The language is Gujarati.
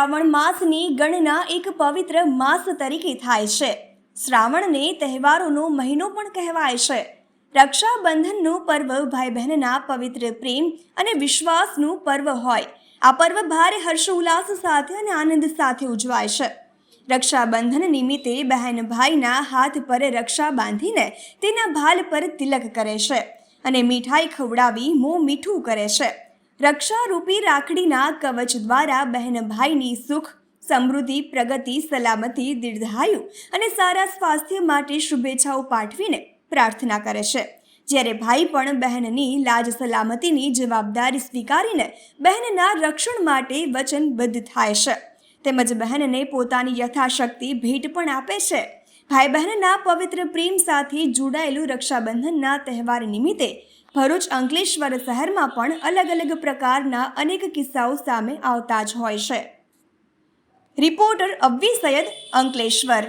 શ્રાવણ માસની ગણના એક પવિત્ર માસ તરીકે થાય છે. શ્રાવણને તહેવારોનો મહિનો પણ કહેવાય છે. રક્ષાબંધનનું પર્વ ભાઈ બહેનના પવિત્ર પ્રેમ અને વિશ્વાસનું પર્વ હોય. આ પર્વ ભારે હર્ષોલ્લાસ સાથે અને આનંદ સાથે ઉજવાય છે. રક્ષાબંધન નિમિત્તે બહેન ભાઈના હાથ પર રક્ષા બાંધીને તેના ભાલ પર તિલક કરે છે અને મીઠાઈ ખવડાવી મોં મીઠું કરે છે. રક્ષારૂપી રાખડીના કવચ દ્વારા બહેન ભાઈની સુખ, સમૃદ્ધિ, પ્રગતિ, સલામતી, દીર્ઘાયુ અને સારા સ્વાસ્થ્ય માટે શુભેચ્છાઓ પાઠવીને પ્રાર્થના કરે છે. જ્યારે ભાઈ પણ બહેનની લાજ સલામતીની જવાબદારી સ્વીકારીને બહેનના રક્ષણ માટે વચનબદ્ધ થાય છે તેમજ બહેનને પોતાની યથાશક્તિ ભેટ પણ આપે છે. ભાઈ બહેનના પવિત્ર પ્રેમ સાથે જોડાયેલું રક્ષાબંધનના તહેવાર નિમિત્તે ભરૂચ અંકલેશ્વર શહેરમાં પણ અલગ અલગ પ્રકારના અનેક કિસ્સાઓ સામે આવતા જ હોય છે. રિપોર્ટર અબ્વી સૈયદ, અંકલેશ્વર.